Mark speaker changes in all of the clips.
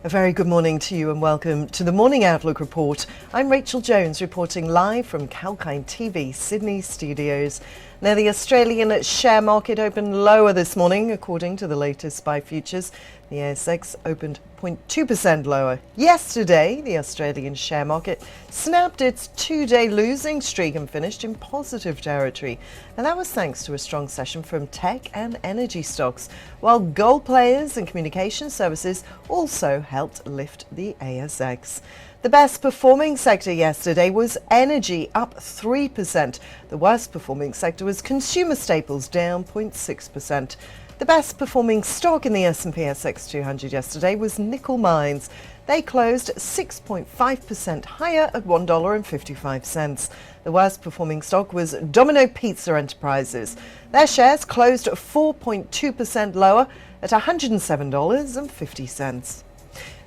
Speaker 1: A very good morning to you and welcome to the Morning Outlook Report. I'm Rachel Jones reporting live from Kalkine TV Sydney studios. Now, the Australian share market opened lower this morning according to the latest SPI futures. The ASX opened 0.2% lower. Yesterday, the Australian share market snapped its two-day losing streak and finished in positive territory. And that was thanks to a strong session from tech and energy stocks, while gold players and communication services also helped lift the ASX. The best performing sector yesterday was energy, up 3%. The worst performing sector was consumer staples, down 0.6%. The best performing stock in the S&P ASX 200 yesterday was nickel mines. They closed 6.5% higher at $1.55. The worst performing stock was Domino Pizza Enterprises. Their shares closed 4.2% lower at $107.50.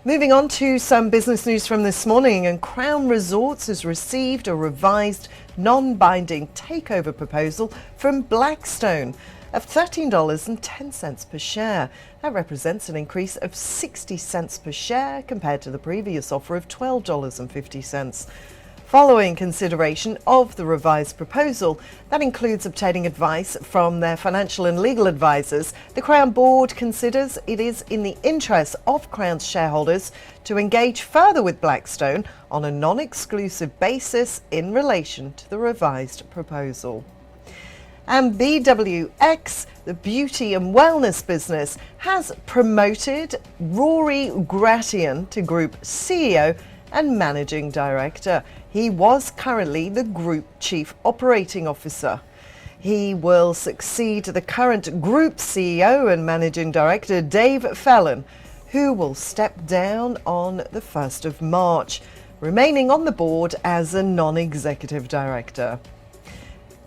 Speaker 1: Moving on to some business news from this morning, and Crown Resorts has received a revised non-binding takeover proposal from Blackstone of $13.10 per share. That represents an increase of 60 cents per share compared to the previous offer of $12.50. Following consideration of the revised proposal, that includes obtaining advice from their financial and legal advisors, the Crown Board considers it is in the interest of Crown's shareholders to engage further with Blackstone on a non-exclusive basis in relation to the revised proposal. And BWX, the beauty and wellness business, has promoted Rory Gration to Group CEO and Managing Director. He was currently the Group Chief Operating Officer. He will succeed the current Group CEO and Managing Director, Dave Fallon, who will step down on the 1st of March, remaining on the board as a non-executive director.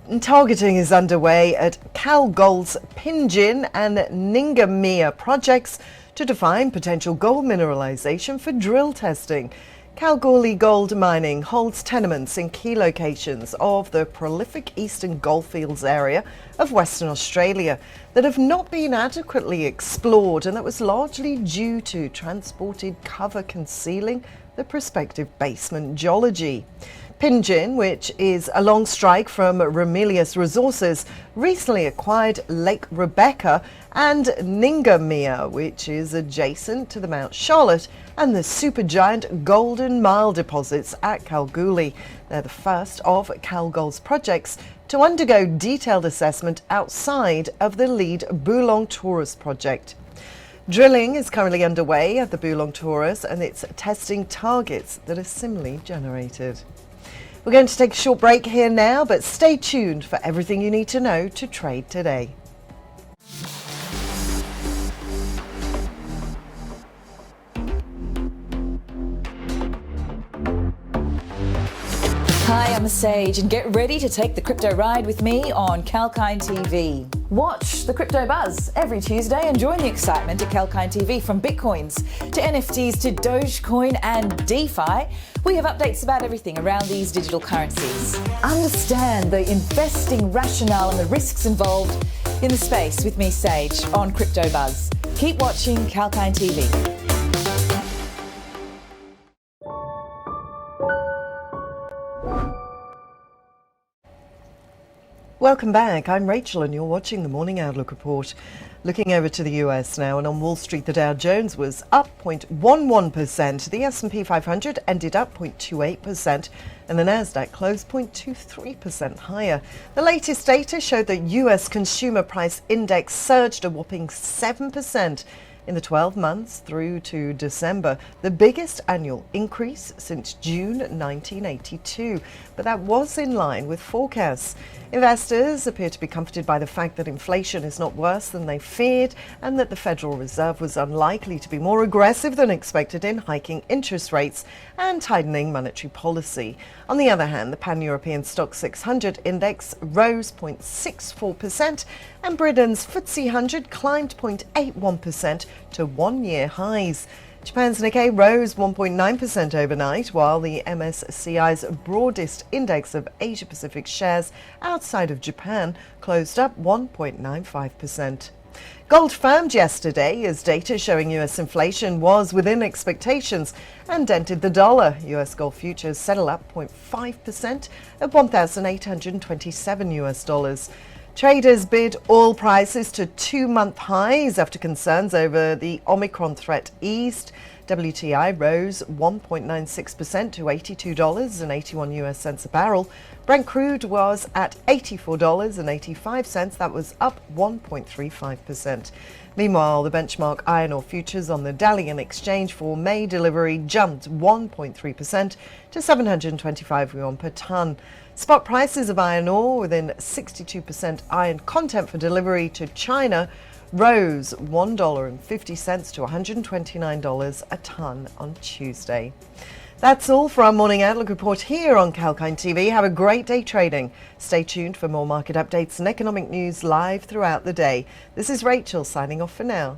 Speaker 1: And targeting is underway at Kalgold's Pinjin and Ningamia projects to define potential gold mineralisation for drill testing. Kalgoorlie Gold Mining holds tenements in key locations of the prolific Eastern Goldfields area of Western Australia that have not been adequately explored, and that was largely due to transported cover concealing the prospective basement geology. Pinjin, which is a long strike from Ramelius Resources, recently acquired Lake Rebecca, and Ningamia, which is adjacent to the Mount Charlotte and the supergiant Golden Mile deposits at Kalgoorlie. They're the first of Kalgold's projects to undergo detailed assessment outside of the lead Boolong Taurus project. Drilling is currently underway at the Boolong Taurus, and it's testing targets that are similarly generated. We're going to take a short break here now, but stay tuned for everything you need to know to trade today.
Speaker 2: Hi, I'm Sage, and get ready to take the crypto ride with me on Kalkine TV. Watch the crypto buzz every Tuesday and join the excitement at Kalkine TV. From Bitcoins to NFTs to Dogecoin and DeFi, we have updates about everything around these digital currencies. Understand the investing rationale and the risks involved in the space with me, Sage, on Crypto Buzz. Keep watching Kalkine TV.
Speaker 1: Welcome back. I'm Rachel and you're watching the Morning Outlook Report. Looking over to the US now, and on Wall Street the Dow Jones was up 0.11%, the S&P 500 ended up 0.28%, and the Nasdaq closed 0.23% higher. The latest data showed that US consumer price index surged a whopping 7% in the 12 months through to December, the biggest annual increase since June 1982. But that was in line with forecasts. Investors appear to be comforted by the fact that inflation is not worse than they feared, and that the Federal Reserve was unlikely to be more aggressive than expected in hiking interest rates and tightening monetary policy. On the other hand, the Pan-European Stock 600 index rose 0.64%, and Britain's FTSE 100 climbed 0.81% to one-year highs. Japan's Nikkei rose 1.9% overnight, while the MSCI's broadest index of Asia-Pacific shares outside of Japan closed up 1.95%. Gold firmed yesterday as data showing US inflation was within expectations and dented the dollar. US gold futures settle up 0.5% at $1,827. Traders bid oil prices to 2-month highs after concerns over the Omicron threat eased. WTI rose 1.96% to $82.81 a barrel. Brent crude was at $84.85. That was up 1.35%. Meanwhile, the benchmark iron ore futures on the Dalian exchange for May delivery jumped 1.3% to 725 yuan per tonne. Spot prices of iron ore within 62% iron content for delivery to China rose $1.50 to $129 a tonne on Tuesday. That's all for our Morning Outlook report here on Kalkine TV. Have a great day trading. Stay tuned for more market updates and economic news live throughout the day. This is Rachel signing off for now.